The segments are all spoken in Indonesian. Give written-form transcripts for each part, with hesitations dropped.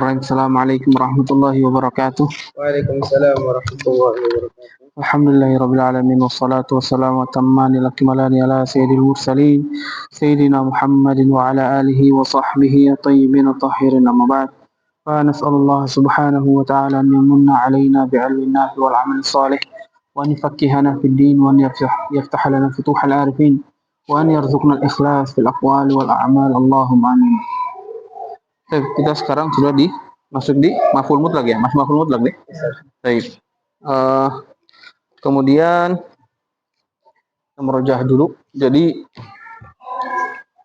Bismillahirrahmanirrahim. Assalamualaikum warahmatullahi wabarakatuh. Waalaikumsalam warahmatullahi wabarakatuh. Alhamdulillahirabbil alamin wassalatu wassalamu atamman al-akmalani ala sayyidil mursalin sayyidina Muhammadin wa ala alihi wa sahbihi at-tayyibin at-tahirin amma ba'd. Fa nas'alullah subhanahu wa ta'ala an yamunna 'alaina bi'ilmin nafi wal 'amal salih wa an yufaqqihana fid din wa an yaftah lana futuhal arifin wa an yarzuqna al-ikhlas fil aqwali wal a'mal. Allahumma amin. Kita sekarang sudah masuk di maf'ul mutlaq ya, masih maf'ul mutlaq deh. Baik. Kemudian merojah dulu. Jadi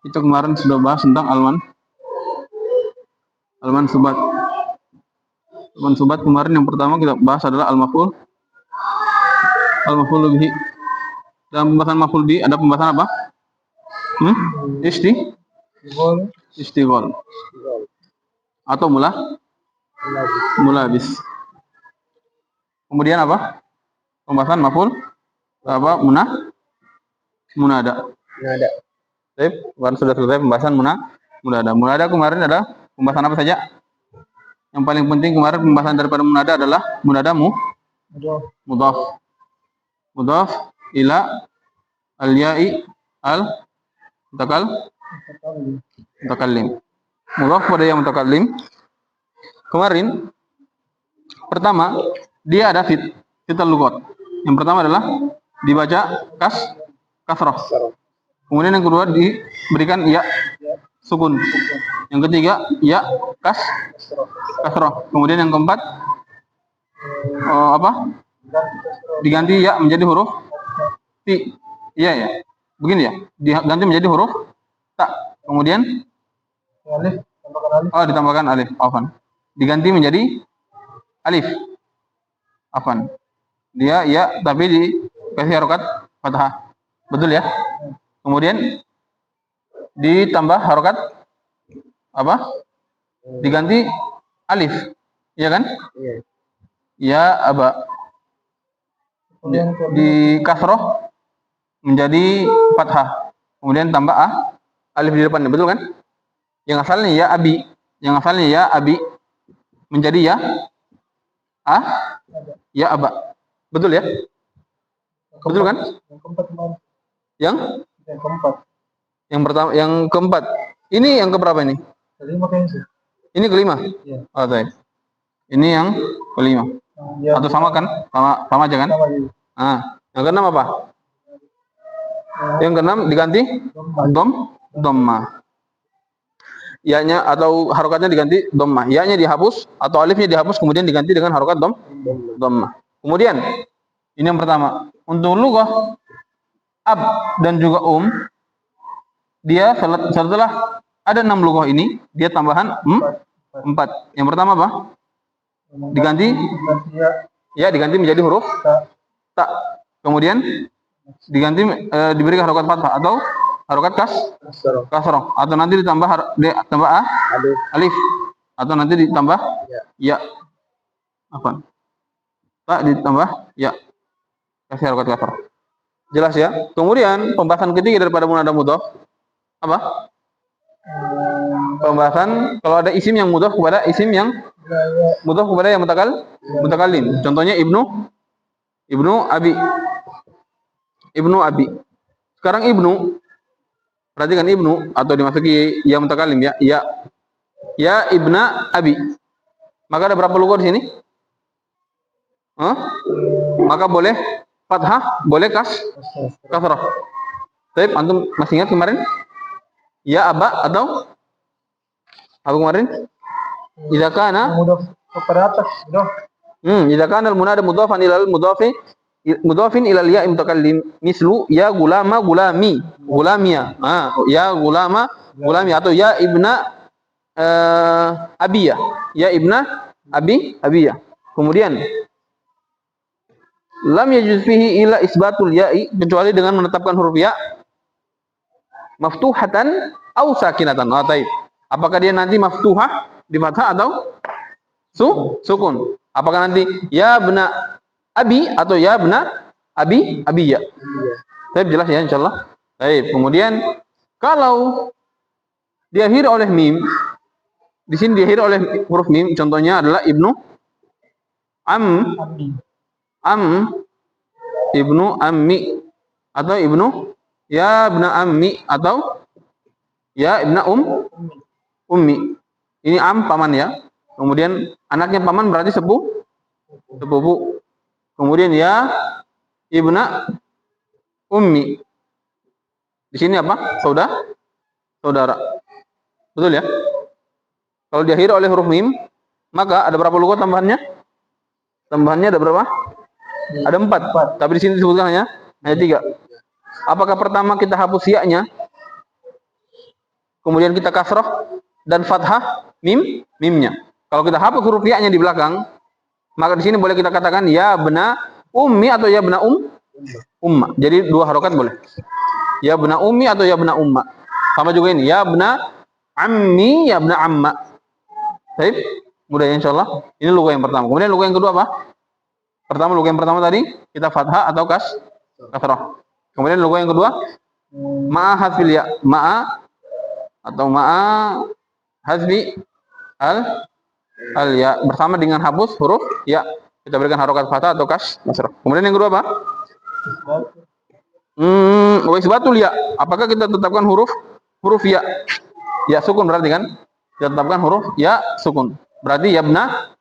itu kemarin sudah bahas tentang alman subat. Alman subat kemarin yang pertama kita bahas adalah al-maf'ul bihi. Dalam pembahasan maf'ul bihi ada pembahasan apa? Istighol. Atau mulabis. Kemudian apa? Pembahasan maf'ul apa? Munada. Baik, kemarin sudah selesai pembahasan munada. Munada kemarin ada pembahasan apa saja? Yang paling penting kemarin pembahasan daripada munada adalah munada mudhaf. Mudhaf ila al-ya'i mutakallim. Mudhaf pada yang mutakallim. Kemarin pertama dia ada fital lugat. Yang pertama adalah dibaca kasrah. Kemudian yang kedua diberikan ya sukun. Yang ketiga ya kasrah. Kemudian yang keempat diganti ya menjadi huruf ti. Iya ya. Begini ya. Diganti menjadi huruf ta. Kemudian ditambahkan alif. Afan. Diganti menjadi alif. Afan. Dia ya tapi dikasih harokat fathah. Betul ya? Kemudian ditambah harokat apa? Diganti alif. Iya kan? Iya. Ya aba. Di kasroh menjadi fathah. Kemudian tambah alif di depannya. Betul kan? Yang asalnya ya abi menjadi ya aba. Betul ya? Betul kan? Yang pertama, yang keempat. Ini yang keberapa ini? Ini kelima. Ya. Baik. Ini yang kelima. Ya, atau sama kan? Sama aja kan? Yang keenam apa? Yang keenam diganti dhamma. Ya-nya atau harokatnya diganti dhammah. Ya-nya dihapus atau alifnya dihapus kemudian diganti dengan harokat dhammah. Kemudian ini yang pertama. Untuk lughah ab dan juga dia setelah ada 6 lughah ini dia tambahan 4. Yang pertama apa? Diganti menjadi huruf ta. Kemudian diganti diberikan harokat fathah atau harokat kasroh atau nanti ditambah alif atau nanti ditambah ya apa? Tak ditambah ya kasih harokat kasroh. Jelas ya? Kemudian pembahasan ketiga daripada munada mudhaf apa? Pembahasan kalau ada isim yang mudhaf kepada isim yang mudhaf kepada yang mutakallim. Contohnya Ibnu Abi. Sekarang Ibnu, perhatikan Ibnu atau dimasuki ya mutakallim ya Ibna Abi. Maka ada berapa lughah di sini? Maka boleh fathah, boleh kasrah. Baik, antum masih ingat kemarin? Ya aba atau apa kemarin? Idza kana idza kana al-munada mudhafan ila mudhafin ila ya mutakallim mislu ya gulami gulamia. Ya gulami atau ya ibna abiyah. Ya ibna abiyah. Kemudian lam yajuz fihi ila isbatul ya'i kecuali dengan menetapkan huruf ya maftuhatan au sakinatan. Taib. Apakah dia nanti maftuhah di fathah atau sukun? Apakah nanti ya bna abi atau ya bna abiyya? Taib, jelas ya insyaallah. Taib. Kemudian kalau diakhiri oleh mim di sini diakhiri oleh huruf mim. Contohnya adalah ibnu am, am, ibnu ammi, atau ibnu ya ibnu ammi, atau ya ibnu ummi. Ini am paman ya. Kemudian anaknya paman berarti sepupu. Kemudian ya ibna ummi. Di sini apa? Saudara. Betul ya? Kalau diakhiri oleh huruf mim, maka ada berapa lugat tambahannya? Tambahannya ada berapa? Ada 4. Tapi di sini disebutkan hanya 3. Apakah pertama kita hapus ya-nya, kemudian kita kasroh dan fathah mimnya? Kalau kita hapus huruf ya-nya di belakang, maka di sini boleh kita katakan ya bena ummi atau ya bena umma. Jadi 2 harokat boleh. Ya bena ummi atau ya bena umma. Sama juga ini ya bena ammi, ya bena amma. Baik, mudah ya insyaallah. Ini lugah yang pertama. Kemudian lugah yang kedua apa? Lugah yang pertama tadi kita fathah atau kasrah. Kemudian lugah yang kedua ma'a hadfil ya, ma'a atau ma'a hadfi al ya, bersama dengan hapus huruf ya. Kita berikan harokat fathah atau kasrah. Kemudian yang kedua apa? Wa isbatul ya. Apakah kita tetapkan huruf ya? Ya sukun berarti kan? Kita tetapkan huruf ya sukun. Berarti ya bna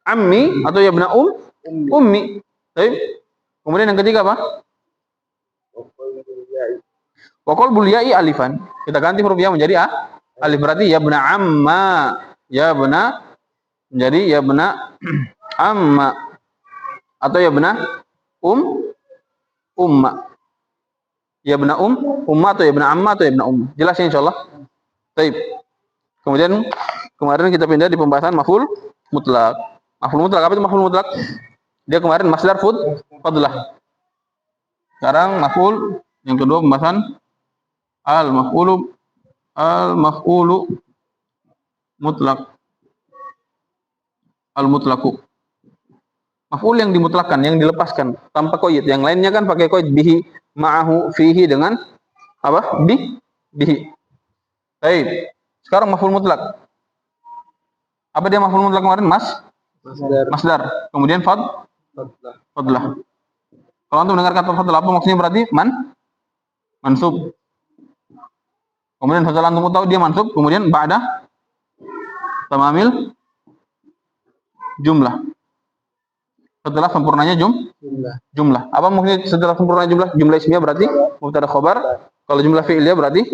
ammi atau ya bna ummi. Baik. Kemudian yang ketiga apa? Wa qalbul ya'i alifan. Kita ganti huruf ya menjadi alif, berarti ya bna amma. Ya bna menjadi ya bna amma atau ya bna umma. Ya bna umma atau ya bna amma atau ya bna Jelas ya insyaallah. Baik. Kemudian kemarin kita pindah di pembahasan maf'ul mutlak. Maf'ul mutlak, apa itu maf'ul mutlak? Dia kemarin masdar fadlah. Sekarang maf'ul yang kedua pembahasan al-maf'ulu mutlak. Al-mutlaqu. Maf'ul yang dimutlakkan, yang dilepaskan tanpa qaid. Yang lainnya kan pakai qaid bihi, ma'ahu, fihi dengan apa? Bihi. Baik. Sekarang maf'ul mutlak. Apa dia maf'ul mutlak kemarin? Masdar. Kemudian fadlah. Kalau antum mendengar kata fadlah, apa maksudnya? Berarti mansub. Kemudian setelah antum tahu dia mansub, kemudian ba'da tamamil jumlah. Setelah sempurnanya jumlah. Apa maksudnya setelah sempurna jumlah? Jumlah ismiyah berarti mubtada khobar. Kalau jumlah fi'liyah berarti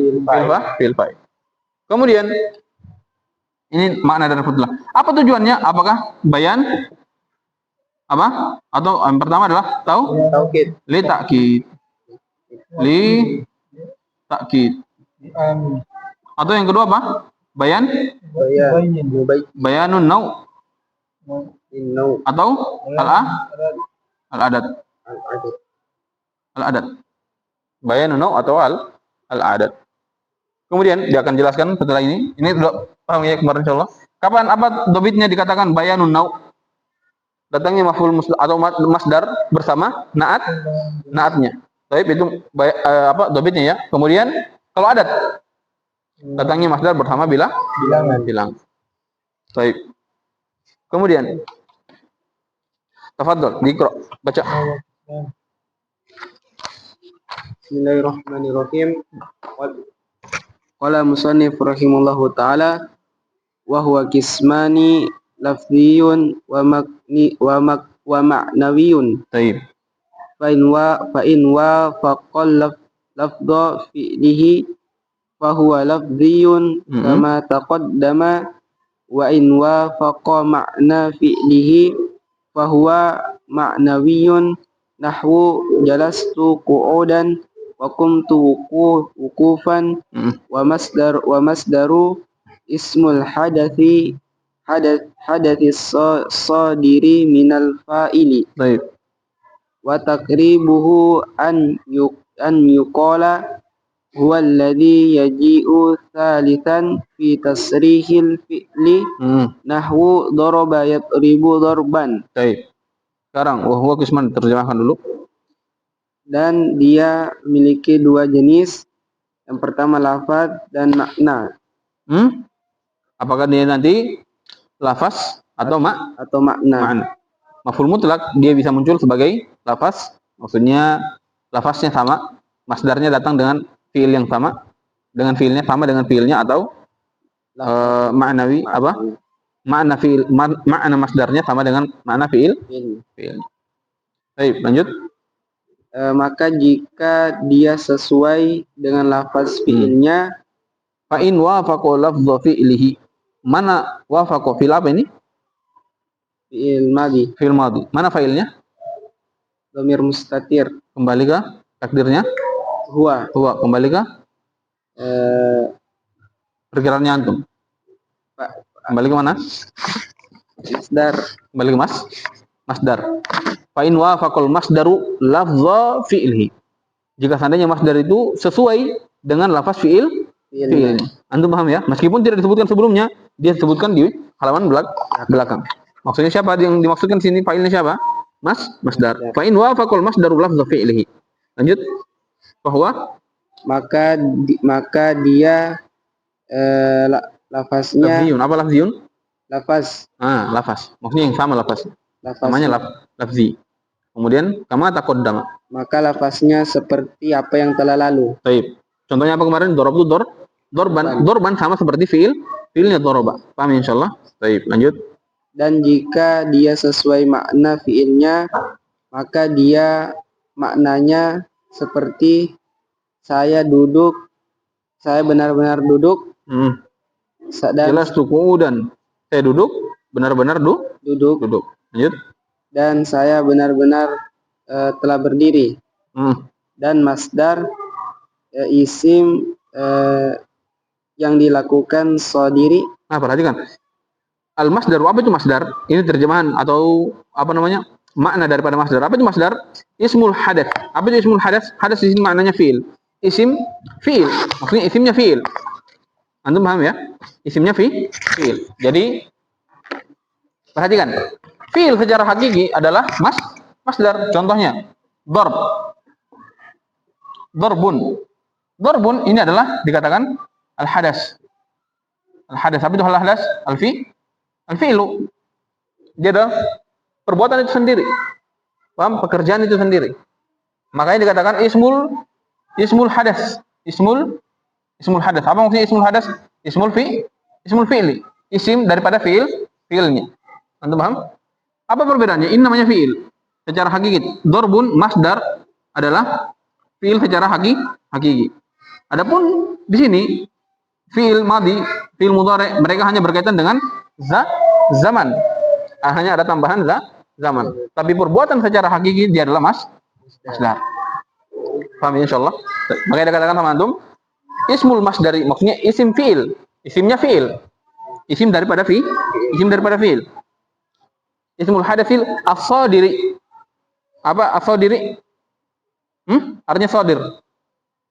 fi'il fa'il. Kemudian ini makna dari fadlah. Apa tujuannya? Apakah bayan? Apa? Atau yang pertama adalah taukid. Li takkid. Atau yang kedua apa? Bayanun nau. Atau al-adat. Bayanun nau atau al-adat. Kemudian dia akan jelaskan setelah ini. Ini sudah paham ya kemarin insyaallah. Kapan apa dobitnya dikatakan bayanun nau? Datangnya maf'ul atau masdar bersama naatnya. Baik, itu apa dobitnya ya. Kemudian kalau adat datangnya masdar bersama bilang. Baik. Kemudian tafadhol diqra, baca. Bismillahirrahmanirrahim. Qala musannif rahimahullahu taala wa huwa qismani lafziyun wa ma'nawiyun. Baik. Fa in faqal lafdha fi'lihi fa huwa lafziyun kama taqaddama, wa in faqa ma'na fi'lihi fa huwa ma'nawiyyun nahwu jalastu qu'udan wa qumtu wuqufan wa masdaru ismul hadathi sadiri minal fa'ili. Baik. Wa taqribuhu an yuqala huwa alladhi yaji'u thalithan fi tasrihil fi'li nahwu daraba yadribu darban. Baik. Sekarang wa huwa qisman, terjemahkan dulu. Dan dia memiliki 2 jenis. Yang pertama lafaz dan makna. Apakah dia nanti lafaz atau atau makna. makna. Maf'ul mutlak dia bisa muncul sebagai lafaz, maksudnya lafaznya sama, masdarnya datang dengan fiil yang sama, dengan fiilnya sama dengan fiilnya, atau maknawi apa? Makna fiil, makna masdarnya sama dengan makna fiil. Baik, lanjut. Maka jika dia sesuai dengan lafaz fiilnya, fa in wafaqa lafdha fi'lihi. Mana wafaqa fiil apa ini? fiil madhi. Fiil madhi. Mana failnya? Dhamir mustatir. Kembali ke takdirnya? Huwa. Huwa. Kembali ke perkiraannya antum. Kembali ke mana? Masdar. Kembali ke masdar. Fa in wafaqal masdaru lafdha fi'lihi. Jika seandainya masdar itu sesuai dengan lafaz fiil. Antum paham ya? Meskipun tidak disebutkan sebelumnya, dia disebutkan di halaman belakang. Maksudnya siapa yang dimaksudkan sini? Failnya siapa? Masdar. Fa in wafaqal masdaru lafdha fi'lihi. Lanjut. Bahwa maka dia lafaznya lafziyun. Apa lafziyun? Lafaz. Lafaz. Maksudnya yang sama lafaz. Namanya lafzi. Kemudian kama taqaddama. Maka lafaznya seperti apa yang telah lalu. Baik. Contohnya apa kemarin? Darabtu dorban. Dorban sama seperti fiilnya doroba. Paham insyaallah? Baik, lanjut. Dan jika dia sesuai makna fiilnya, maka dia maknanya seperti saya duduk, saya benar-benar duduk. Jelas qu'udan. Saya duduk, benar-benar duduk. Lanjut. Dan saya benar-benar telah berdiri. Dan masdar isim yang dilakukan sodiri. Perhatikan. Al-masdar, apa itu masdar? Ini terjemahan atau apa namanya? Makna daripada masdar. Apa itu masdar? Ismul hadath. Apa itu ismul hadath? Hadath di sini maknanya fiil. Isim fiil. Maksudnya isimnya fiil. Antum paham ya? Isimnya fiil. Jadi perhatikan. Fiil secara hakiki adalah masdar. Contohnya darb. Darbun. Darbun ini adalah dikatakan al-hadas. Al-hadas. Apa itu al-hadas? Al-fi'lu. Dia adalah perbuatan itu sendiri. Paham? Pekerjaan itu sendiri. Makanya dikatakan ismul hadas. Ismul hadas. Apa maksudnya ismul hadas? Ismul fi'li. Isim daripada fiilnya. Antum paham? Apa perbedaannya? Ini namanya fiil. Secara hakiki. Darbun masdar adalah fiil secara hakiki. Adapun di sini fiil madhi, fiil mudhari, mereka hanya berkaitan dengan zaman. Hanya ada tambahan zaman. Tapi perbuatan secara hakiki dia adalah masdar. Paham ya insyaallah? Makanya dikatakan sama antum, ismul masdari, maksudnya isim fiil. Isimnya fiil. Isim daripada fiil. Ismul hadatsil as-sadiri. Apa as-sadiri? Artinya sadir.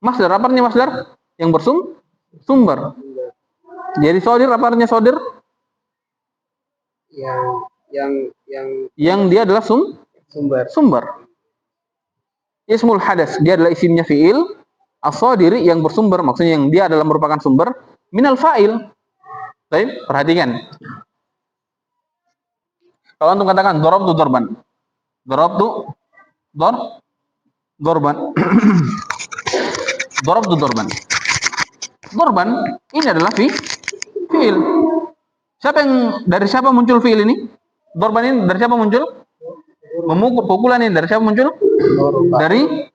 Masdar, apa artinya masdar? Yang bersumber. Jadi sadir, apa artinya sadir? Yang dia adalah sumber. Ismul hadas, dia adalah isimnya fiil. As-sadiri yang bersumber, maksudnya yang dia adalah merupakan sumber minal fa'il. Baik, perhatikan. Kalau antum katakan darabtu darban. Darabtu dorban. Darabtu dorban. Dorban ini adalah fiil. Dari siapa muncul fiil ini? Dorban ini dari siapa muncul? Memukul, pukulan ini dari siapa muncul? Dari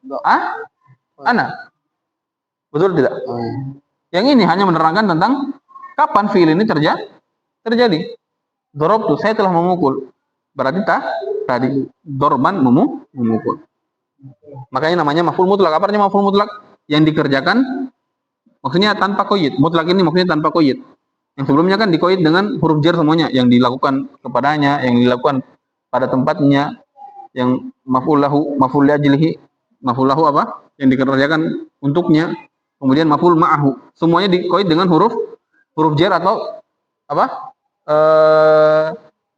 ana. Betul tidak? Yang ini hanya menerangkan tentang kapan fiil ini terjadi. Darabtu, saya telah memukul. Berarti tadi dorban memukul. Makanya namanya maf'ul mutlak. Apa artinya maf'ul mutlak? Yang dikerjakan maksudnya tanpa qaid. Mutlak ini maksudnya tanpa qaid. Yang sebelumnya kan diqaid dengan huruf jar semuanya, yang dilakukan kepadanya, yang dilakukan pada tempatnya, yang maf'ul lahu, maf'ul li ajlihi, maf'ul lahu apa? Yang dikerjakan untuknya. Kemudian maf'ul ma'ahu. Semuanya diqaid dengan huruf jar atau apa?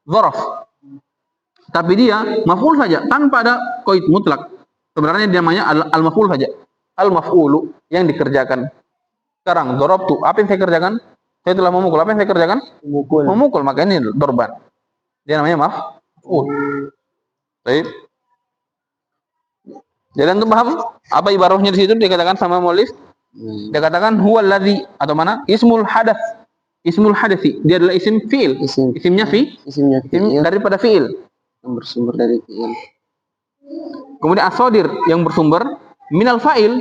Dzaraf. Tapi dia maf'ul saja tanpa ada qaid mutlak. Sebenarnya dia namanya al-maf'ul saja. Al-maf'ulu yang dikerjakan. Sekarang darabtu, apa yang saya kerjakan? Saya telah memukul. Apa yang saya kerjakan? Memukul. Memukul. Maka ini dorban. Dia namanya maf'ul. Baik. Jadi untuk paham apa ibarahnya di situ dikatakan sama muallif? Dia katakan huwa alladzi atau mana? Ismul hadath. Ismul hadathi. Dia adalah isim fi'il. Isimnya fi'il daripada fi'il. Yang bersumber dari fi'il. Kemudian as-shadir yang bersumber minal fa'il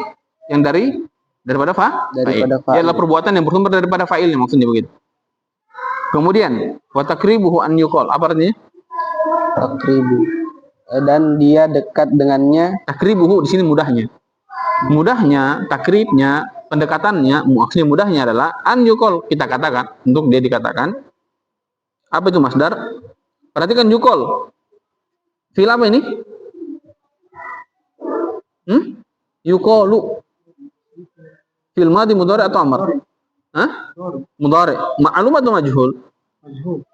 yang daripada fa'il. Dia adalah perbuatan yang bersumber daripada fa'ilnya, maksudnya begitu. Kemudian wa takribuhu an yuqal. Apa artinya? Takribu. Dan dia dekat dengannya. Takribuhu di sini mudahnya. Mudahnya, takribnya, pendekatannya, maksudnya mudahnya adalah an yuqal, kita katakan, untuk dia dikatakan. Apa itu masdar? Perhatikan yuqal. Fi'il apa ini? Yuqalu. Fi'il madhi mudhari atau amr? Hah? Mudhari. Ma'lum atau majhul?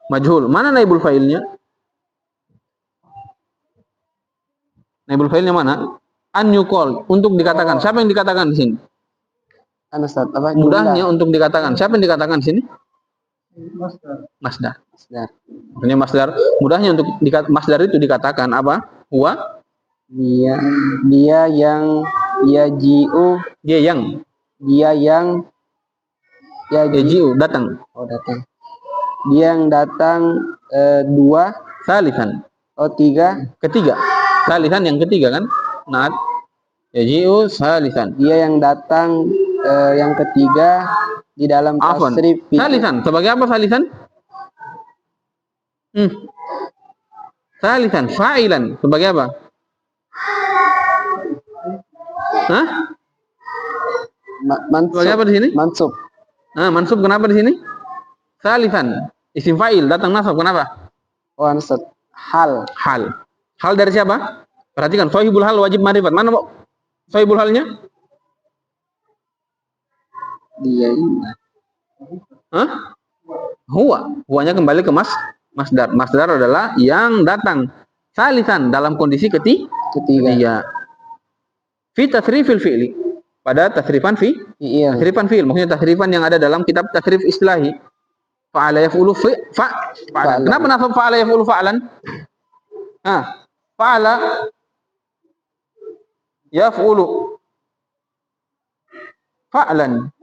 Majhul. Mana naibul fa'ilnya? Naibul fa'ilnya mana? An yuqal, untuk dikatakan. Siapa yang dikatakan di sini? Mudahnya untuk dikatakan. Siapa yang dikatakan di sini? Masdar. Maksudnya masdar. Mudahnya untuk masdar itu dikatakan apa? Huwa. Dia yang yaji'u. Dia yang yaji'u, datang. Oh, datang. Dia yang datang dua. Salisan. Oh, ketiga. Salisan yang ketiga kan? Nah, yaji'u salisan. Dia yang datang yang ketiga di dalam tasrif. Salisan. Sebagai apa salisan? Salisan, fa'ilan. Sebagai apa? Hah? Sebagai apa di sini? Mansub. Mansub kenapa di sini? Salisan. Isim fa'il datang nasab kenapa? Oh, nasab. Hal. Hal dari siapa? Perhatikan, sahibul hal wajib ma'rifat. Mana sahibul halnya? Dia ini. Huwanya kembali ke masdar. Masdar adalah yang datang. Salisan dalam kondisi ketiga. Fi tasrifil fi'li. Pada tasrifan fi'il. Maksudnya tasrifan yang ada dalam kitab tasrif istilahi. Fa'ala yaf'ulu fa'alan. Kenapa nasab fa'ala yaf'ulu fa'alan? Fa'ala yaf'ulu fa'lan.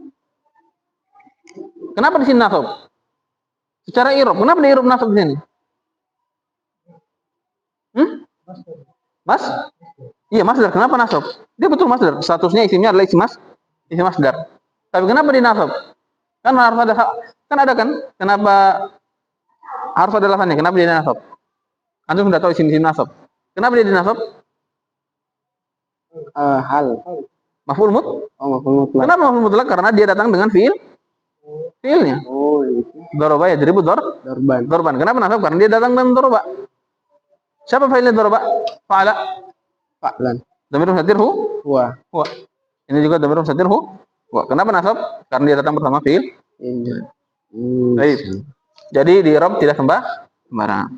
Kenapa di sini nasab? Secara i'rab, kenapa di i'rab nasab di sini? Iya, masdar. Kenapa nasab? Dia betul masdar. Statusnya isimnya adalah isim masdar. Tapi kenapa di nasab? Kan harus ada kenapa harus ada alasannya? Kenapa dia nasab? Antum sudah tahu isim nasab. Kenapa dia dinasab? Hal. Maf'ul mutlak. Kenapa maf'ul mutlak? Karena dia datang dengan fiilnya. Oh, itu. Doroba yadribu dorban. Kenapa nasab? Karena dia datang dengan doroba. Siapa fa'ilnya doroba? Fa'lan. Dhamirun satir huwa. Ini juga dhamirun satir huwa. Kenapa nasab? Karena dia datang bersama fiil. Baik. Jadi di i'rab tidak sembarangan.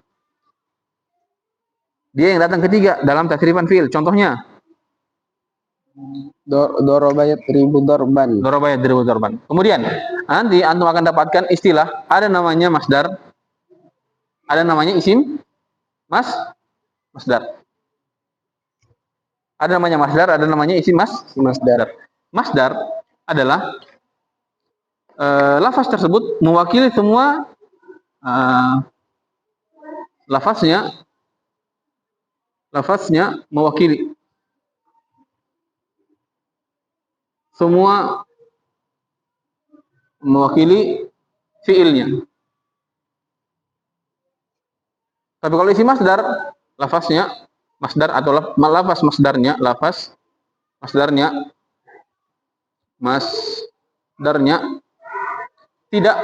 Dia yang datang ketiga dalam tasrifan fiil. Contohnya doroba yadribu dorban. Kemudian nanti antum akan dapatkan istilah, ada namanya masdar, ada namanya isim masdar. Ada namanya masdar, ada namanya isim masdar. Masdar adalah lafaz tersebut mewakili semua lafaznya mewakili semua fiilnya. Tapi kalau isi masdar, lafaznya masdar atau lafaz masdarnya tidak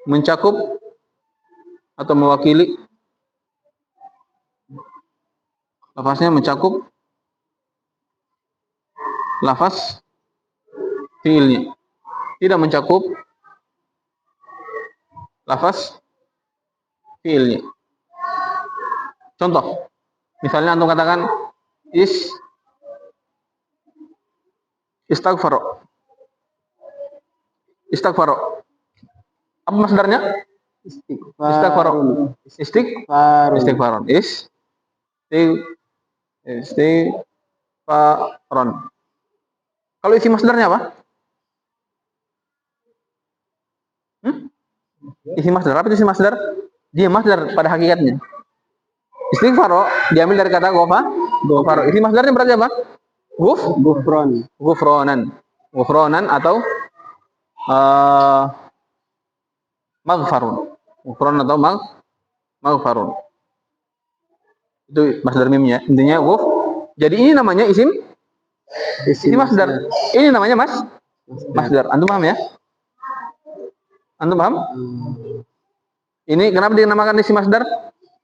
mencakup atau mewakili, lafaznya mencakup lafaz fiilnya, tidak mencakup lafaz fiilnya. Contoh, misalnya antum katakan istaghfaro. Apa masdarnya? Istighfarun. Istighfarun. Istighfarun. Kalau isi masdarnya apa? Isi masdar. Apa itu isi masdar? Dia masdar pada hakikatnya. Istighfaro diambil dari kata ghafaro. Isi masdarnya berarti apa? Ghufronan atau maghfarun. Ghufron atau maghfarun. Itu masdar mimnya. Intinya Jadi ini namanya isim masdar. Ini namanya masdar. Antum paham ya? Antum paham? Ini kenapa dinamakan isim masdar?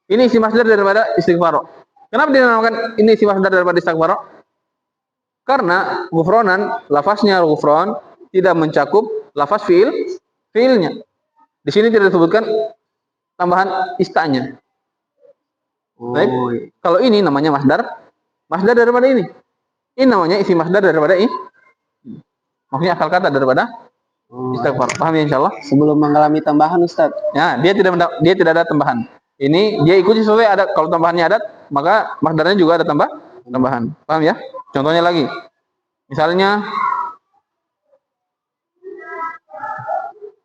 Ini isim masdar daripada istighfaro. Kenapa dinamakan ini isim masdar daripada istighfaro? Karena ghufronan, lafaznya ghufron tidak mencakup lafaz fiilnya. Di sini tidak disebutkan tambahan istanya. Baik. Kalau ini namanya masdar daripada ini. Ini namanya isi masdar daripada ini. Maksudnya akal kata daripada istighfar. Paham ya insyaallah? Sebelum mengalami tambahan Ustaz. Ya, dia tidak ada tambahan. Ini dia ikuti sesuai ada. Kalau tambahannya ada, maka masdarnya juga ada tambahan. Paham ya? Contohnya lagi. Misalnya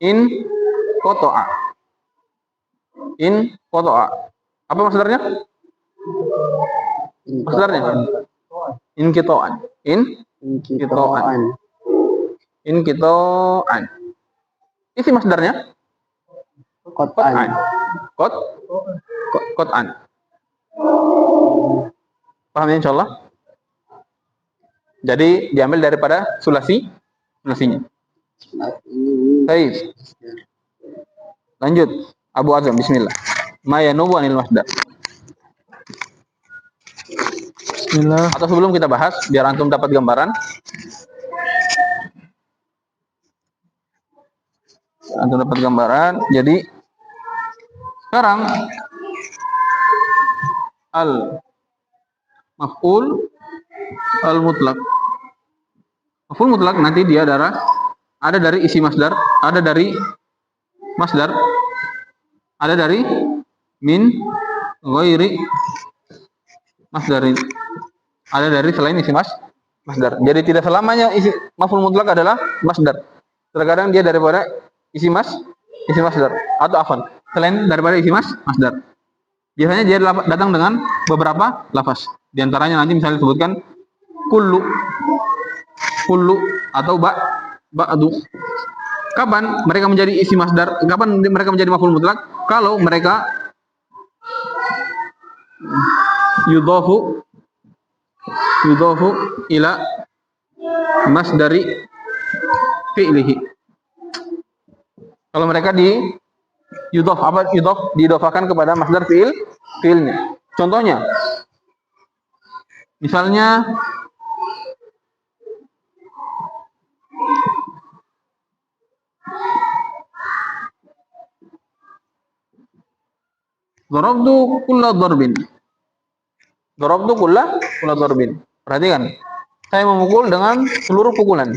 in kotoa. Apa masdarnya? Masdarnya in kitoan. Isi masdarnya Qot'an. Qot'an. Paham ya insyaallah? Jadi diambil daripada sulasinya. Baik. Lanjut. Abu Azam, bismillah. Ma yanubu anil masdar. Bismillah. Atau sebelum kita bahas, biar antum dapat gambaran. Jadi sekarang al-maf'ul al-mutlak. Maf'ul mutlak nanti dia ada dari isi masdar, ada dari masdar, ada dari min ghairi masdarin. Ada dari selain isi masdar. Jadi tidak selamanya isi maf'ul mutlak adalah masdar. Terkadang dia daripada isi masdar atau afan. Selain daripada isi masdar. Biasanya dia datang dengan beberapa lafaz. Di antaranya nanti misalnya disebutkan kullu atau ba'du. Kapan mereka menjadi isi masdar? Kapan mereka menjadi maf'ul mutlak? Kalau mereka yudhafu ila masdari fi'lihi. Kalau mereka diidhafakan kepada masdar fi'ilnya. Contohnya misalnya darabtu kulla darbin. Perhatikan. Saya memukul dengan seluruh pukulan.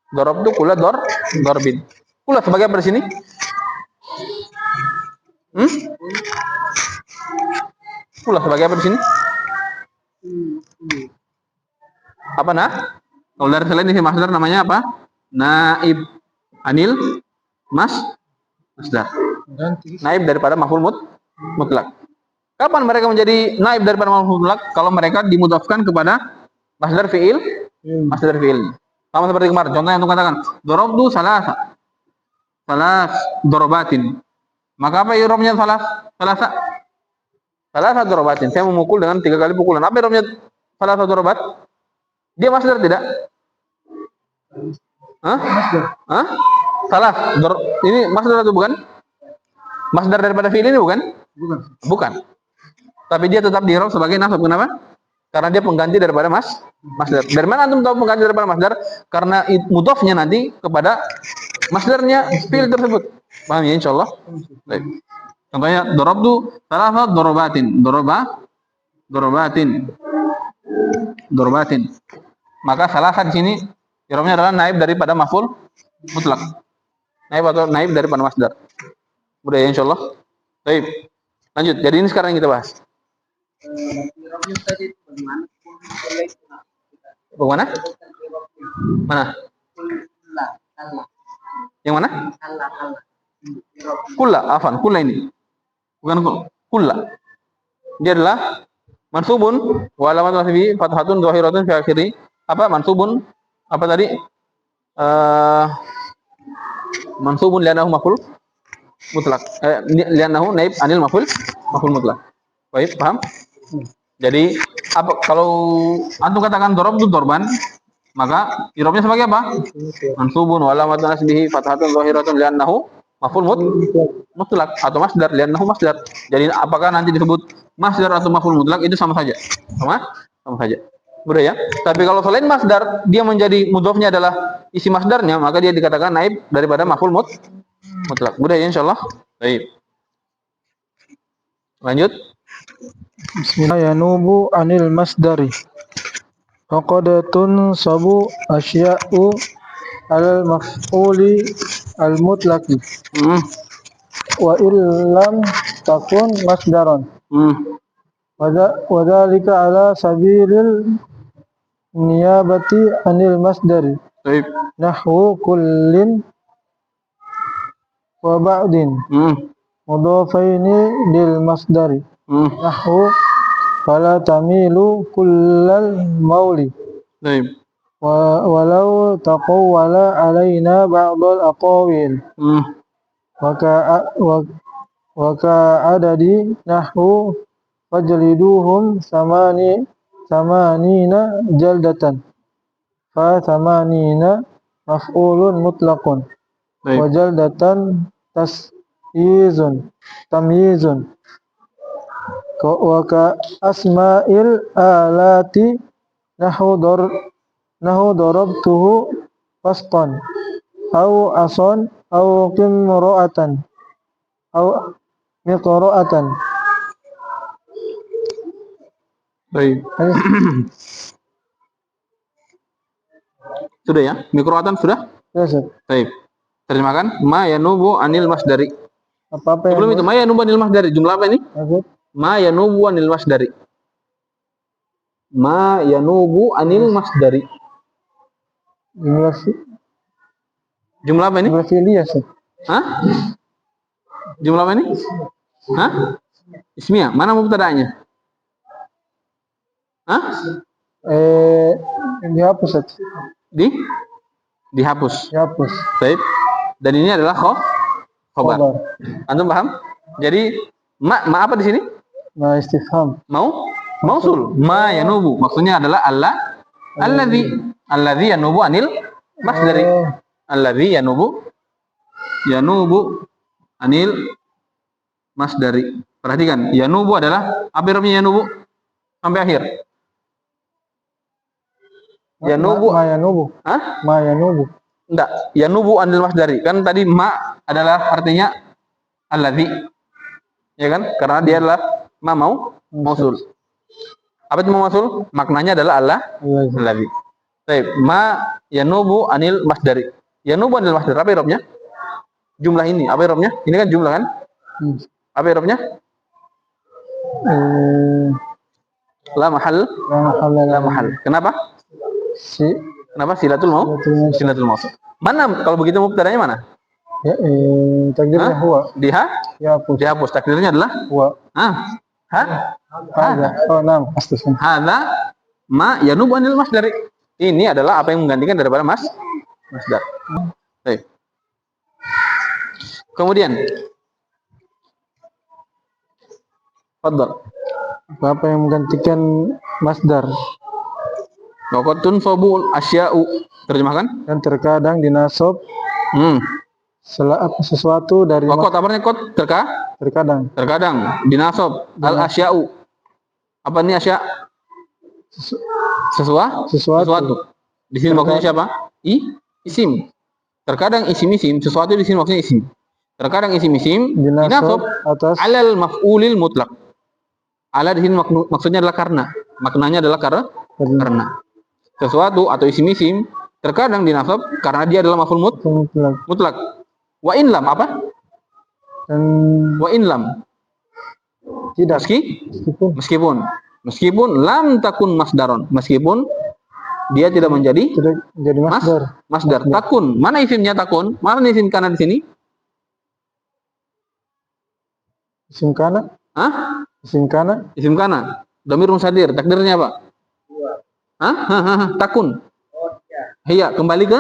Darabtu kulla darbin. Kulla sebagai apa di sini? Kulla sebagai apa di sini? Apa Kalau dari selain isi masdar namanya apa? Naib anil masdar. Naib daripada maf'ul mutlak. Kapan mereka menjadi naib daripada maf'ul mutlak? Kalau mereka dimudhafkan kepada masdar fi'il. Sama seperti kemarin. Contohnya untuk katakan darabtu salas dorobatin. Maka apa i'rabnya salasa dorobatin. Saya memukul dengan 3 kali pukulan. Apa i'rabnya salasa dorobat? Dia masdar tidak? Ini masdar atau bukan? Masdar daripada fi'il ini bukan? Bukan. Tapi dia tetap di-i'rab sebagai nasab. Kenapa? Karena dia pengganti daripada masdar. Dari mana antum tahu pengganti daripada masdar? Karena mudhafnya nanti kepada masdarnya fi'il tersebut. Paham ya insyaallah? Baik. Contohnya darabtu salasa dorobatin. Maka salasa di sini i'rabnya adalah naib daripada maf'ul mutlak. naib atau naib daripada masdar. Mudah ya insyaallah. Baik. Lanjut. Jadi ini sekarang yang kita bahas. Bagaimana? Mana? Yang mana? Kulla, afan, kulla ini. Bukan kulla. Dia adalah mansubun wa alamat nasbihi fathatun zahiratun fi akhiri. Apa mansubun? Apa tadi? Mansubun li'annahu maf'ul mutlak. Li'annahu naib anil maf'ul mutlak. Baik, paham? Jadi apa kalau antum katakan dorob itu dorban, maka irobnya sebagai apa? Mansubun wa alamat nasbihi fathatun zahiratun li'annahu maf'ul mutlak atau masdar li'annahu masdar. Jadi apakah nanti disebut masdar atau maf'ul mutlak itu sama saja. Sama saja. Mudah ya. Tapi kalau selain masdar dia menjadi mudhofnya adalah isi masdarnya, maka dia dikatakan naib daripada maf'ul mutlak. Mudah ya insyaallah. Baik. Lanjut. Bismillah yanubu anil masdari. Faqadatun sabu asya'u al maf'uli al mutlaqi. Wa illam takun masdaran. Wa dzalika ala sabilil niyabati anil masdari. Baik. Nahwu kullin wa ba'din. Mudhafaini lil masdari. Nahwu fala tamilu kullal mauli. Baik. Walau taqawwala alaina ba'dal aqawil. Wa ka'adadi nahwu fajliduhum samanina jaldatan. Fa samanina maf'ulun mutlaqun. Wa jaldatan tamyizun. Wa ka asma'il alati nahwu darabtuhu fasqan au ason au qimra'atan au miqra'atan. Baik. Sudah ya? Miqra'atan sudah? Ya, Baik. Terjemahkan ma yanubu anil masdari. Apa Sebelum itu ma yanubu anil masdari jumlah apa ini? Ma yanubu anil masdari. Ma yanubu anil masdari. Jumlah apa ini? Jumlah fi'liyah, Ustaz. Hah? Jumlah apa ini? Hah? Ismiyah. Mana mubtada'nya? Hah? Dihapus, Ustaz. Dihapus. Dihapus. Baik. Dan ini adalah khobar. Antum paham? Jadi ma apa di sini? Ma istifham. Mausul. Ma yanubu. Maksudnya adalah alladzi yanubu anil masdari. Alladzi yanubu anil masdari. Perhatikan, yanubu adalah apa irobnya yanubu? Sampai akhir. Yanubu. Ma yanubu. Hah? Ma yanubu. Enggak, yanubu anil masdari. Kan tadi ma adalah artinya alladzi. Ya kan? Karena dia adalah mausul. Apa itu mausul? Maknanya adalah alladzi. Baik, ma yanubu anil masdari. Yanubu anil masdari apa irobnya? Jumlah ini, apa irobnya? Ini kan jumlah kan? Apa irobnya? La mahal. Kenapa? Kenapa silatul mausul? Mana kalau begitu mubtada'nya mana? Ya, takdirnya huwa. Dihapus. Takdirnya adalah huwa. Hadza. Oh, naam. Astaghfirullah. Hadza ma yanubu anil masdari. Ini adalah apa yang menggantikan daripada masdar. Baik. Kemudian fadhal. Apa yang menggantikan masdar? Waqatun sabul asya'u. Terjemahkan? Dan terkadang dinasab sesuatu dari Waqat apa artinya kot? Terkadang dinasab al asya'u. Apa ini asya'? Sesuatu. Di sini maksudnya siapa? Isim. Terkadang isim sesuatu di sini maksudnya isim. Terkadang isim dinasab atas alal maf'ulil mutlak. Ala di sini maksudnya adalah karena. Maknanya adalah karena. Sesuatu atau isim terkadang dinasab karena dia adalah maf'ul mutlak. Wa in lam apa? Dan Wa in lam. tidak. Meskipun lam takun masdaron. Meskipun dia tidak menjadi Tidak jadi masdar. masdar. Takun. Mana isimnya takun? Mana isim kana di sini? Isim kana. Hah? Isim kana. Isim kana. Dhamir musadir. Takdirnya apa? Hah? Takun. Iya, kembali ke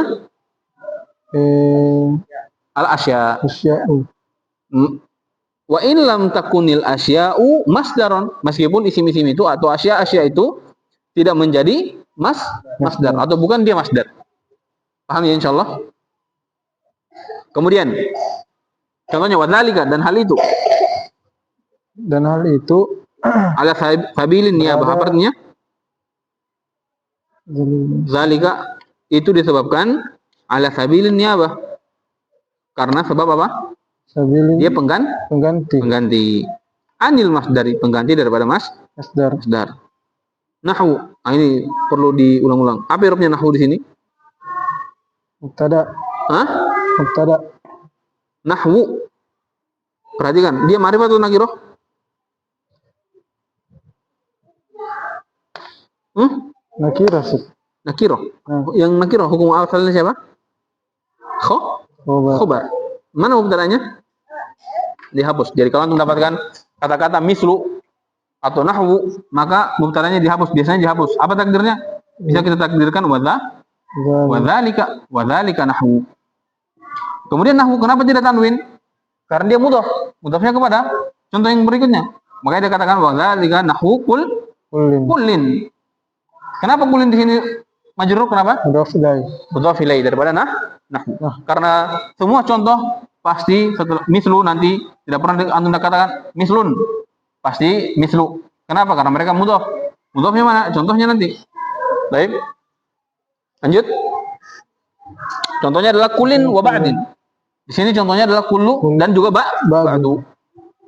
al asya. Asya'u. Wa in lam takunil asya'u masdaron. Meskipun isim-isim itu atau asya itu tidak menjadi masdar atau bukan dia masdar. Paham ya insyaallah? Kemudian contohnya wadzalika dan hal itu. Dan hal itu Ala sabilin niyabah apa artinya? Zalika itu disebabkan ala sabilin niyabah. Karena sebab apa? sabilin Dia pengganti. Anil masdari, pengganti daripada Masdar. Nahwu. Ini perlu diulang-ulang. Apa irobnya nahwu di sini? Mubtada. Hah? Mubtada. Nahwu. Perhatikan, dia ma'rifah atau nakirah? Nakirah sih. Nakirah. Yang nakirah hukum asalnya siapa? Khobar. Mana mubtadanya? Dihapus. Jadi kalau antum mendapatkan kata-kata mislu atau nahwu, maka mubtadanya dihapus. Biasanya dihapus. Apa takdirnya? Bisa kita takdirkan wadzalika nahwu. Kemudian nahwu kenapa tidak tanwin? Karena dia mudhaf. Mudhafnya kepada contoh yang berikutnya. Makanya dia katakan wadzalika nahwu kullin. Kenapa kullin di sini majrur? Kenapa? Mudhaf ilaih daripada nahwu. Karena semua contoh pasti setelah mislu nanti tidak pernah antum katakan mislun. Pasti mislu. Kenapa? Karena mereka mudhaf. Mudhafnya mana? Contohnya nanti. Baik. Lanjut. Contohnya adalah kulin wa ba'din. Di sini contohnya adalah kullu dan juga ba'du.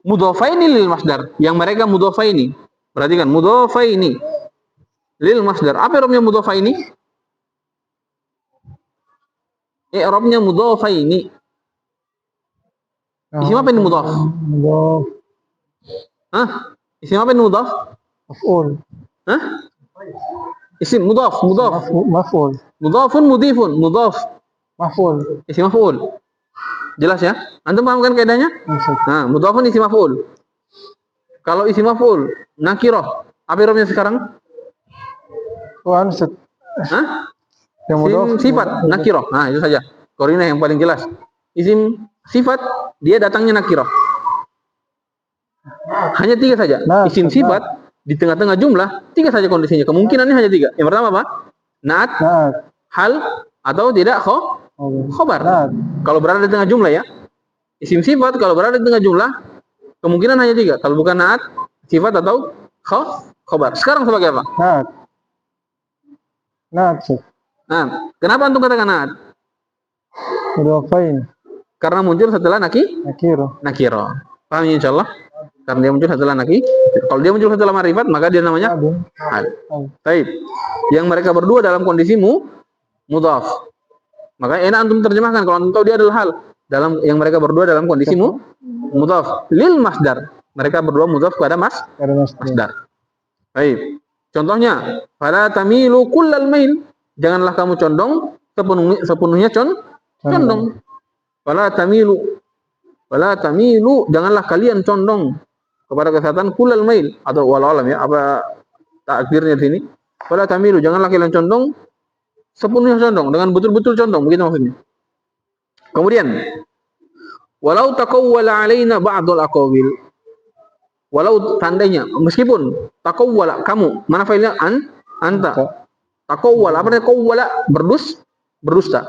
Mudhafaini lil masdar. Yang mereka mudhafaini. Perhatikan, mudhafaini lil masdar. Apa i'rabnya mudhafaini? I'rabnya mudhafaini. Isim apa ini mudhaf? Isim apa ini mudhaf? Maf'ul. Isim mudhaf. Maf'ul. Mudhafun mudhifun. Mudhaf. Maf'ul. Isim maf'ul. Jelas ya? Antum paham kan kaidahnya? Nah, mudhafun isim maf'ul. Kalau isim maf'ul nakirah, apa i'rabnya sekarang? Ansat. Isim sifat nakirah. Nah, itu saja. Qarinah yang paling jelas. Isim sifat dia datangnya nakirah. Hanya 3 saja. Isim sifat di tengah-tengah jumlah 3 saja kondisinya. Kemungkinannya hanya 3. Yang pertama apa? Naat, hal, atau tidak khobar. Kalau berada di tengah jumlah ya. Isim sifat kalau berada di tengah jumlah kemungkinan hanya 3. Kalau bukan naat, sifat atau khobar. Sekarang sebagai apa? Naat. Nah, kenapa antum katakan naat? Mudhafain. Karena muncul setelah nakirah. Paham ya insyaallah? Karena dia muncul setelah kalau dia muncul setelah ma'rifat, maka dia namanya hal. Baik. Yang mereka berdua dalam kondisi mudhaf. Maka enak antum terjemahkan kalau antum tahu dia adalah hal. Dalam yang mereka berdua dalam kondisi mudhaf lil masdar. Mereka berdua mudhaf kepada masdar. Baik. Contohnya, fala tamilu kullal mail. Janganlah kamu condong sepenuhnya condong. Fala tamilu, janganlah kalian condong kepada kesehatan kullal mail atau walau alam ya, apa takdirnya di sini? Fala tamilu, janganlah kalian condong sepenuhnya condong, dengan betul-betul condong, begitu maksudnya. Kemudian, walau taqawwala alaina ba'dul aqawil. Walau tandanya, meskipun taqawwala kamu, mana failnya anta. Taqawwala, apa artinya qawwala? Berdusta.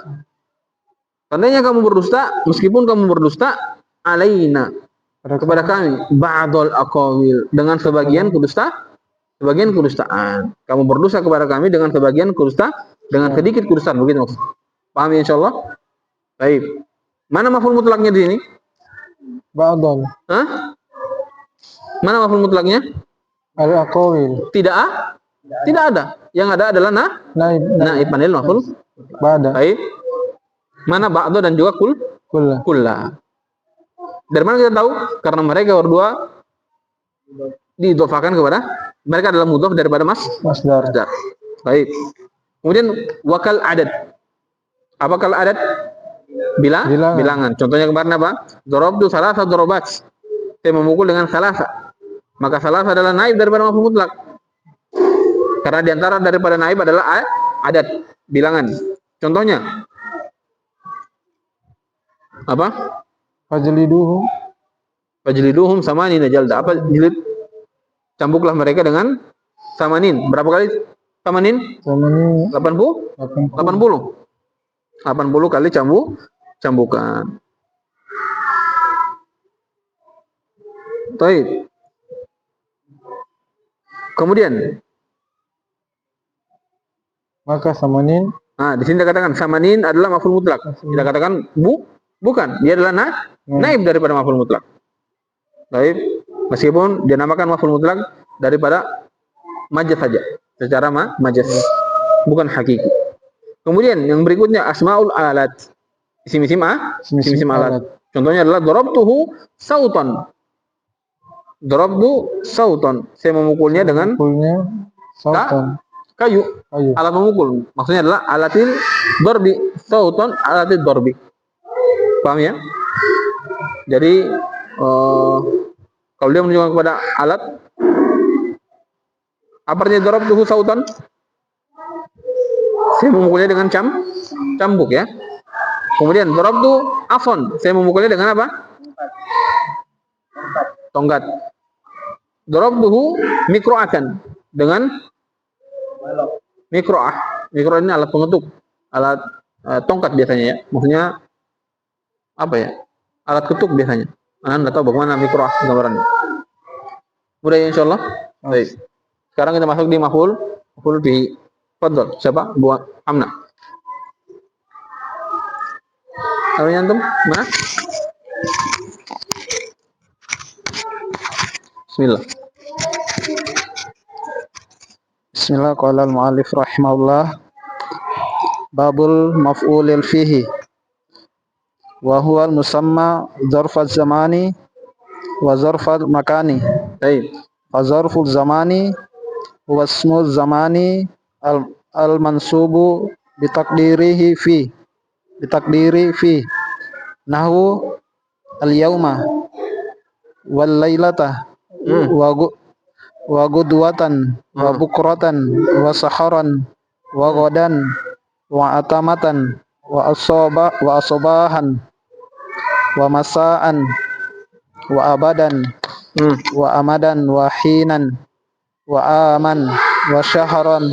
Tandanya kamu berdusta, meskipun kamu berdusta alaina kepada kami ba'dul aqawil dengan sebagian kedustaan. Kamu berdusta kepada kami dengan sebagian dengan sedikit kudustaan, begitu maksudnya. Paham ya insyaallah? Baik. Mana maf'ul mutlaknya di sini? Ba'dul. Mana maf'ul mutlaknya? Al-aqawil. Tidak ada. Yang ada adalah naib panil maf'ul. Ba'da. Baik. Mana ba'da dan juga Kulla. Dari mana kita tahu? Karena mereka berdua diidhofakan kepada, mereka adalah mudhof daripada Masdar. Baik. Kemudian wakal adat. Apa kal adat? Bilangan. Contohnya kemarin apa? Darabtu salasa darabat. Saya memukul dengan salasa. Maka salasa adalah naib daripada maf'ul mutlak. Karena diantara daripada naib adalah adat, bilangan. Contohnya apa? Fajliduhum samanina jalda. Apa jilid? Cambuklah mereka dengan samanin. Berapa kali samanin? 80 kali cambukan. Baik. Kemudian Maka samanin. di sini dikatakan samanin adalah maf'ul mutlak. Tidak katakan bukan, dia adalah naib daripada maf'ul mutlak. Baik, meskipun dia namakan maf'ul mutlak daripada majaz saja, secara majaz, bukan hakiki. Kemudian yang berikutnya asmaul alat. Isim-isim alat. Contohnya adalah darabtuhu sautan. Darabtu sautan. Saya memukulnya dengan kayu. Alat memukul. Maksudnya adalah alatil darbi. Sautan alatil darbi. Paham ya? Jadi kalau dia menunjukkan kepada alat, apa artinya darabtuhu sautan? Saya memukulnya dengan cambuk ya. Kemudian darabtu afon. Saya memukulnya dengan apa? Tongkat. Darabtuhu mikro'atan. Dengan mikro'ah. Mikro' ini alat pengetuk. Alat tongkat biasanya ya. Maksudnya apa ya? Alat ketuk biasanya. Anda tahu bagaimana mikro'ah gambarannya. Mudah ya insyaallah. Baik. Sekarang kita masuk di maf'ul bihi. Fadhol. Siapa? Buat Amna. Awalnya antum mana? Bismillah. Bismillah, qala al-mu'allif rahimahullah. Babul maf'ulil fihi. Wa huwa al-musamma dzarfaz zamani wa dzarfal makani. Baik. Fa dzarful zamani huwa ismu zamani al-mansubu bitaqdiri fi nahwu al-yauma wal lailata wa gudwatan wa bukratan wa saharan wa ghadan wa atamatan wa asabahan wa masaan wa abadan wa amadan wa hinan wa aman wa syahran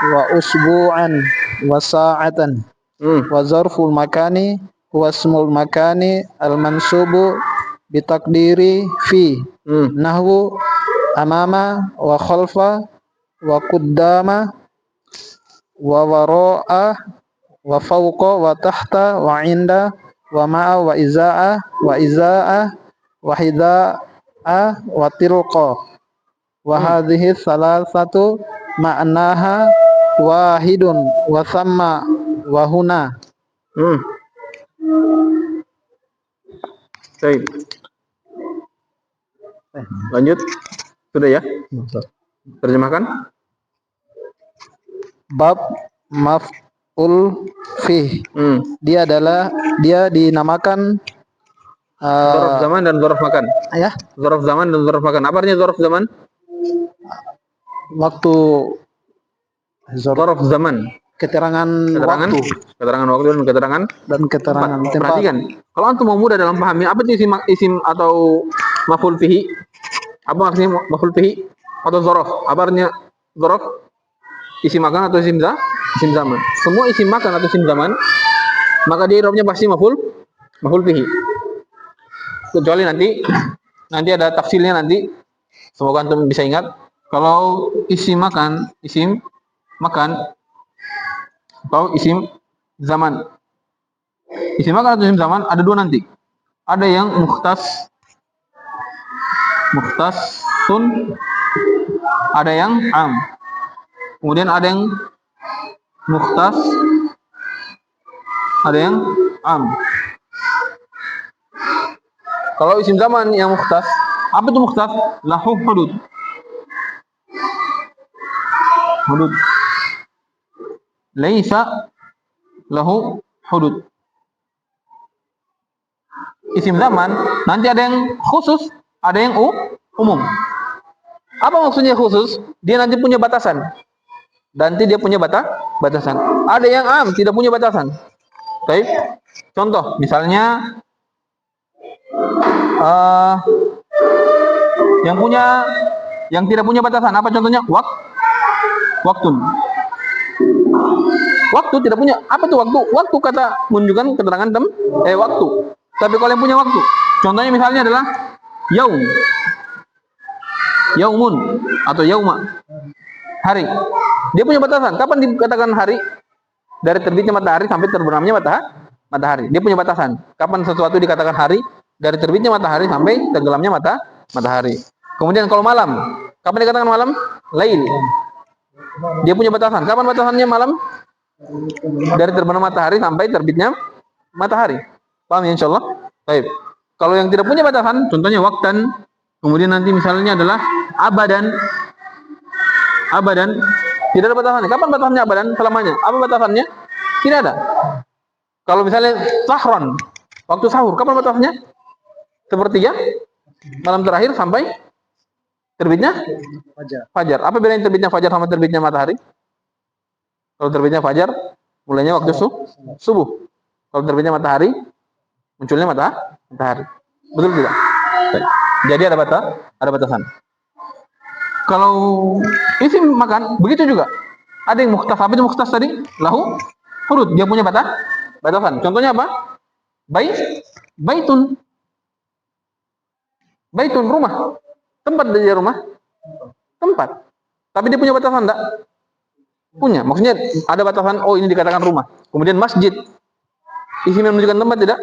wa usbu'an wa sa'atan. Wa zarful makani huwa ismul makani al mansubu bitaqdiri fi nahwu amama wa khalfa wa qaddama wa wara'a wa fawqa wa tahta wa inda wa ma'a wa izaa wa hidaa wa tilqa. Wa hadhihi salasatu ma'naha wahidun wa thamma wa huna. Baik. Lanjut. Sudah ya? Terjemahkan. Bab maf'ul fi. Dia dinamakan Dzaraf zaman dan dzaraf makan. Ya. Dzaraf zaman dan dzaraf makan. Apa artinya dzaraf zaman? Waktu. Dzaraf zaman. Keterangan waktu. Keterangan waktu dan keterangan tempat. Perhatikan. Kalau antum mau mudah dalam pahami apa itu isim atau maf'ul fihi? Apa maksudnya maf'ul fihi atau dzaraf? Apa artinya dzaraf? Isim makan atau isim zaman? Semua isim makan atau isim zaman, maka dia i'rabnya pasti maf'ul fihi. Kecuali nanti ada tafsilnya nanti. Semoga antum bisa ingat. Kalau isim makan atau isim zaman. Isim makan atau isim zaman ada dua nanti. Ada yang mukhtasun, ada yang am. Kemudian ada yang mukhtas, ada yang am. Kalau isim zaman yang mukhtas, apa itu mukhtas? Lahu hudud. Hudud. Laisa lahu hudud. Isim zaman nanti ada yang khusus, ada yang umum. Apa maksudnya khusus? Dia nanti punya batasan. Nanti dia punya batasan. Ada yang am, tidak punya batasan. Baik. Contoh, misalnya yang tidak punya batasan. Apa contohnya? Waktu. Waktu tidak punya. Apa itu waktu? Waktu kata menunjukkan keterangan waktu. Tapi kalau yang punya waktu, contohnya misalnya adalah yaum. Yaumun atau yauma. Hari. Dia punya batasan. Kapan dikatakan hari? Dari terbitnya matahari sampai terbenamnya matahari. Dia punya batasan. Kapan sesuatu dikatakan hari? Dari terbitnya matahari sampai tenggelamnya matahari. Kemudian kalau malam, kapan dikatakan malam? Lail. Dia punya batasan. Kapan batasannya malam? Dari terbenam matahari sampai terbitnya matahari. Paham ya insyaallah? Baik. Kalau yang tidak punya batasan, contohnya waktan. Kemudian nanti misalnya adalah abadan. Abadan. Tidak ada batasannya. Kapan batasannya abadan? Selamanya. Apa batasannya? Tidak ada. Kalau misalnya sahron, waktu sahur, kapan batasannya? Sepertiga malam terakhir sampai terbitnya fajar. Apa bedanya terbitnya fajar sama terbitnya matahari? Kalau terbitnya fajar, mulainya waktu subuh. Kalau terbitnya matahari, munculnya matahari. Betul tidak? Baik. Jadi ada batasan. Kalau isim makan, begitu juga. Ada yang mukhtas. Apa itu mukhtas tadi? Lahu hurud. Dia punya batasan. Contohnya apa? Baitun. Baitun, rumah. Tempat dia rumah. Tempat. Tapi dia punya batasan enggak? Punya. Maksudnya ada batasan, oh ini dikatakan rumah. Kemudian masjid. Isim yang menunjukkan tempat tidak?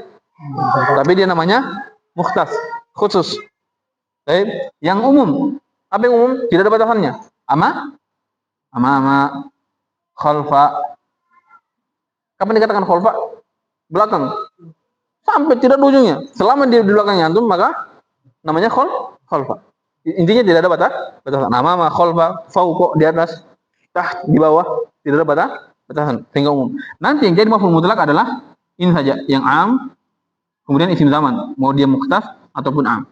Tapi dia namanya mukhtas, khusus. Baik. Yang umum. Apa yang umum? Tidak ada batasannya. Ama, khalfa. Kapan dikatakan khalfa? Belakang. Sampai tidak ada ujungnya. Selama dia di belakangnya antum, maka namanya khalfa. Intinya tidak ada batasan. Ama, khalfa, fauqa di atas, taht di bawah. Tidak ada batasan. Sehingga umum. Nanti yang jadi maf'ul mutlak adalah ini saja. Yang am, kemudian isim zaman. Mau dia mukhtas ataupun am.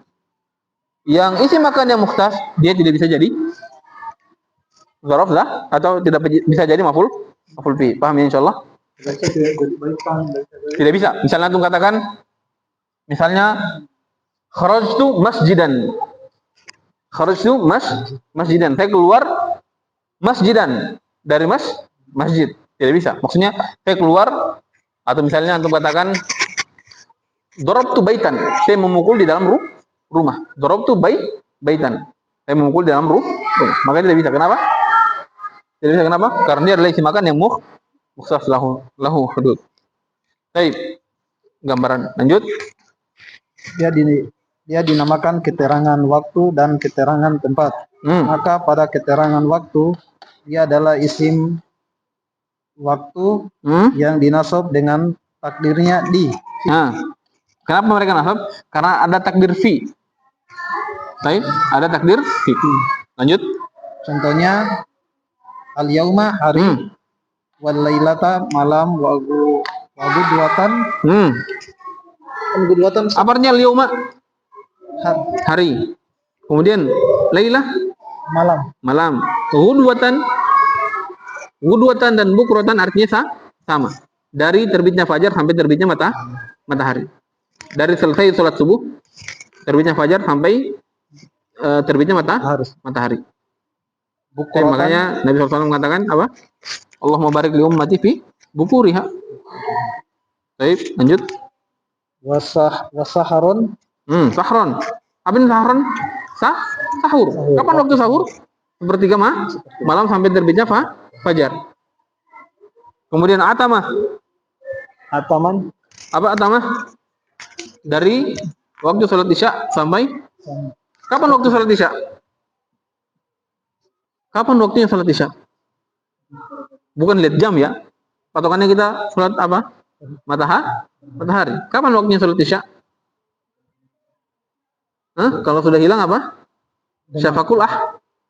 Yang isim makan yang mukhtas, dia tidak bisa jadi dzaraf lah, atau tidak bisa jadi maf'ul fi. Paham ya insyaallah? Tidak bisa. Misalnya antum katakan, misalnya kharajtu masjidan. Kharajtu masjidan. Saya keluar masjidan. Dari masjid. Tidak bisa. Maksudnya saya keluar, atau misalnya antum katakan darabtu baitan. Saya memukul di dalam rumah. Darabtu baitan. Saya memukul di dalam rumah. Maka tidak bisa. Kenapa? Tidak bisa kenapa? Karena dia adalah isim makan yang mukhtas lahu hudud. Baik. Gambaran. Lanjut. Dia dinamakan keterangan waktu dan keterangan tempat. Maka pada keterangan waktu dia adalah isim waktu yang dinasab dengan takdirnya di. Nah, kenapa mereka nasab? Karena ada takdir fi. Baik, ada takdir fi. Lanjut. Contohnya al-yauma hari, wal lailata malam, wa gudwatan. Gudwatan apa artinya al-yauma? Hari. Kemudian lailah malam. Gudwatan dan bukratan artinya sama. Dari terbitnya fajar sampai terbitnya matahari. Dari selesai sholat subuh, terbitnya fajar sampai terbitnya matahari. Makanya Nabi SAW mengatakan apa? Allahumma barik li ummati fi bukuriha. Baik, lanjut. Wasaharun. Sahron. Apa ini sahron? Sahur. Kapan waktu sahur? Sepertiga malam sampai terbitnya fajar. Kemudian atamah. Ataman. Apa atamah? Dari waktu sholat isya sampai kapan waktu sholat isya? Kapan waktunya sholat isya? Bukan lihat jam ya. Patokannya kita sholat apa? Matahari. Kapan waktunya sholat isya? Kalau sudah hilang apa? Syafaqul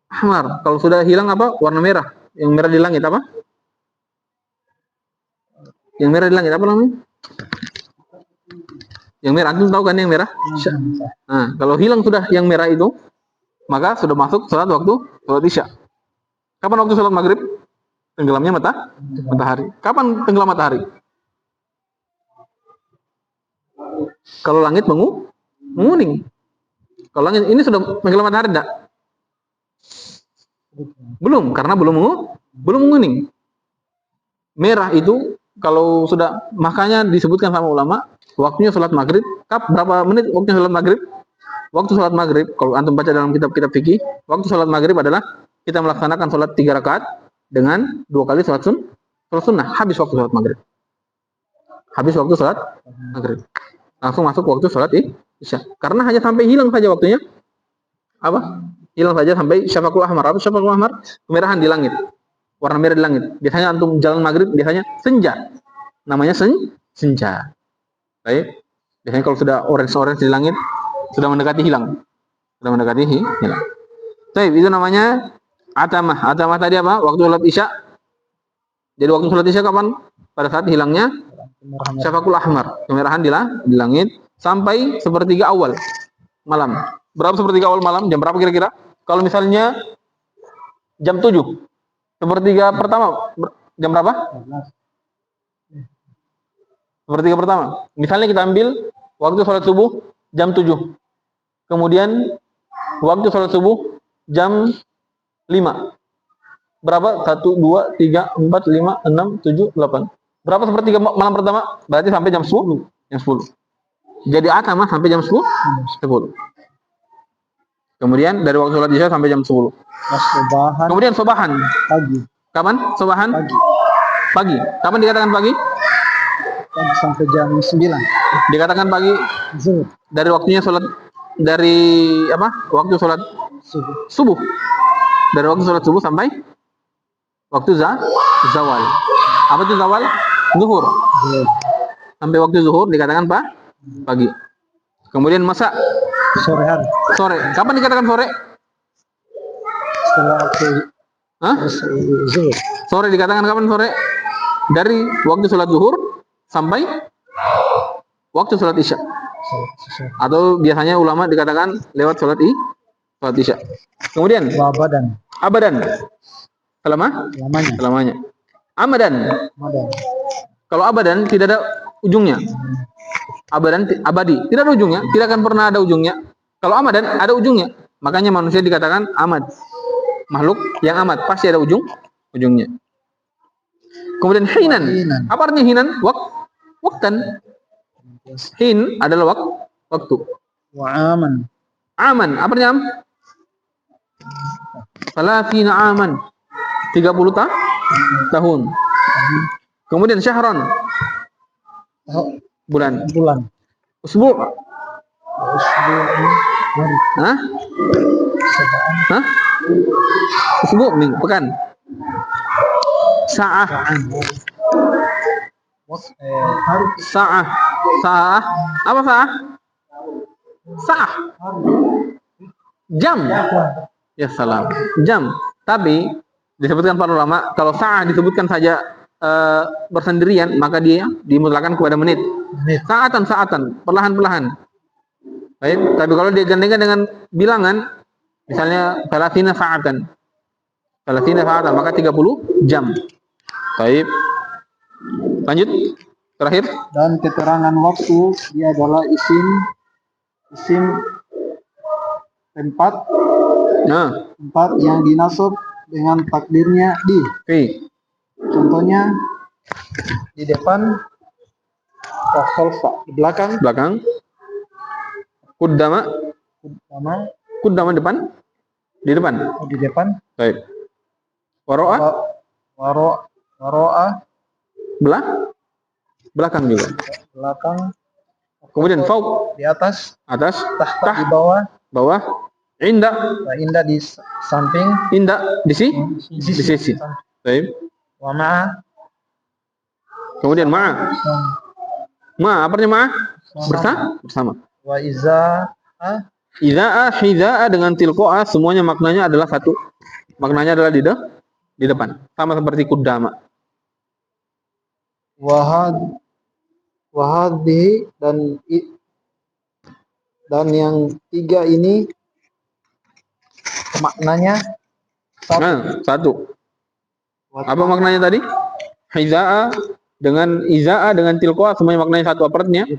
ahmar. Kalau sudah hilang apa? Warna merah. Yang merah di langit apa? Yang merah di langit apa namanya? Yang merah, antum tahu kan yang merah? Nah, kalau hilang sudah yang merah itu, maka sudah masuk sholat isya. Kapan waktu sholat maghrib? Tenggelamnya matahari. Kapan tenggelam matahari? Kalau langit menguning. Kalau langit ini sudah tenggelam matahari enggak? Belum, karena belum menguning. Merah itu kalau sudah, makanya disebutkan sama ulama, waktunya sholat maghrib. Berapa menit waktunya sholat maghrib? Waktu sholat maghrib, kalau antum baca dalam kitab-kitab fikih, waktu sholat maghrib adalah kita melaksanakan sholat 3 rakaat dengan 2 kali sholat sunnah. Habis waktu sholat maghrib. Habis waktu sholat maghrib. Langsung masuk waktu sholat isya. Karena hanya sampai hilang saja waktunya. Apa? Hilang saja sampai syafaqul ahmar. Apa syafaqul ahmar? Kemerahan di langit. Warna merah di langit. Biasanya antum jalan maghrib, biasanya senja. Namanya senja. Baik. Biasanya kalau sudah orange di langit, sudah mendekati hilang. Sudah mendekati hilang. Baik, itu namanya atamah. Atamah tadi apa? Waktu sholat isya. Jadi waktu sholat isya kapan? Pada saat hilangnya syafaqul ahmar. Kemerahan di langit. Sampai sepertiga awal malam. Berapa sepertiga awal malam? Jam berapa kira-kira? Kalau misalnya jam 7. Sepertiga pertama jam berapa? Sepertiga pertama. Misalnya kita ambil waktu sholat subuh jam 7. Kemudian waktu sholat subuh jam 5. Berapa? 1, 2, 3, 4, 5, 6, 7, 8. Berapa sepertiga malam pertama? Berarti sampai jam 10. Jam 10. Jadi atamah sampai jam 10. Kemudian dari waktu sholat isya sampai jam 10. Kemudian sobahan. Pagi. Kapan? Sobahan? Pagi. Kapan dikatakan pagi? Sampai jam 9. Dikatakan pagi dari waktunya sholat, dari apa? Waktu sholat subuh. Dari waktu sholat subuh sampai waktu zawal. Apa itu zawal? Zuhur. Sampai waktu zuhur dikatakan pagi. Kemudian masa? Sore hari. Sore. Kapan dikatakan sore? Setelah waktu zuhur. Sore dikatakan kapan sore? Dari waktu sholat zuhur sampai waktu sholat isya. Atau biasanya ulama dikatakan lewat sholat isya. Kemudian abadan. Selamanya. Amadan. Kalau abadan tidak ada ujungnya. Abadan abadi, tidak ada ujungnya, tidak akan pernah ada ujungnya. Kalau amadan ada ujungnya. Makanya manusia dikatakan amad. Makhluk yang amat pasti ada ujungnya. Kemudian hinan. Apa artinya hinan? Waktan. Hin adalah waktu. Aman. Apa artinya am? Salafina aman. 30 tahun. Kemudian syahran. Bulan. Usbu. Usbu minggu, pekan. Sa'ah. Apa sa'ah? Sa'ah. Jam. Ya salam. Jam. Tapi disebutkan para ulama, kalau sa'ah disebutkan saja bersendirian, maka dia dimutlakan kepada menit. Saatan, perlahan-lahan. Baik, tapi kalau dia gandengan dengan bilangan, misalnya salasina sa'atan, maka 30 jam. Baik. Lanjut. Terakhir. Dan keterangan waktu dia adalah isim tempat. Tempat yang dinasab dengan takdirnya di. Contohnya di depan, khalfa, di belakang. Kuddama depan. Di depan. Di depan. Baik. Waro'a belakang juga. Belakang. Kemudian fauq di atas. Tahta di bawah. Inda di samping. Inda di sisi. Baik. Wa ma'a. Kemudian ma'a. Apa artinya ma'a? Bersama. Wa iza Idza'a, hidza'a dengan tilqa'a semuanya maknanya adalah satu. Maknanya adalah di depan. Sama seperti kuddama. Wahadhi dan yang tiga ini maknanya satu. Nah, satu. Apa maknanya tadi? Hidza'a dengan iza'a dengan tilqa'a semuanya maknanya satu, apa artinya?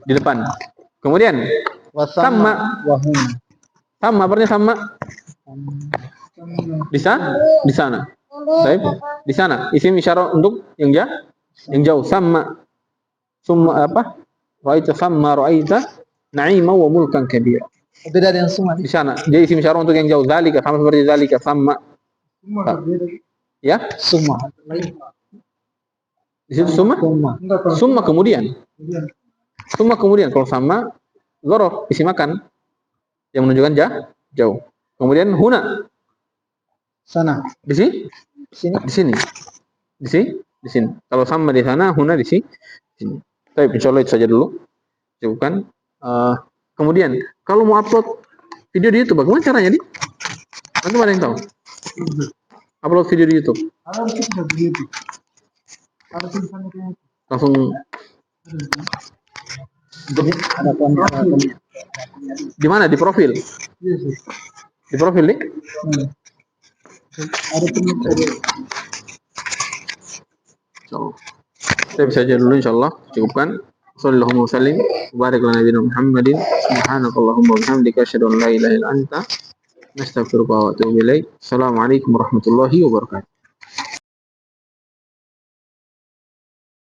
Di depan. Kemudian sama artinya sama. Di sana. Baik. Di sana. Isim isyarah untuk yang jauh. Sama apa? Ra'aita sama ra'aita na'ima wa mulkan kabira. Beda dengan summa. Di sana. Jadi isim isyarah untuk yang jauh. Zalika sama seperti zalika sama. Ya? Summa. Di situ summa kemudian. Summa kemudian. Kalau sama dzaraf isi makan yang menunjukkan jauh. Kemudian huna Sana. di sini. Di sini. Kalau sama di sana, huna di sini. Tapi insyaallah itu saja dulu. Cukupkan. Kemudian kalau mau upload video di YouTube, bagaimana caranya, Di? Nanti ada yang tahu. Upload video di YouTube. Langsung di mana? Di profil. Di profil nih. Saya bisa aja dulu insyaallah. Cukupkan. Sallallahu wasallim barik ala nabiyina Muhammadin subhanakallahumma wa bihamdika asyhadu an la ilaha illa anta nastaghfiruka wa atubu ilaik. Assalamualaikum warahmatullahi wabarakatuh.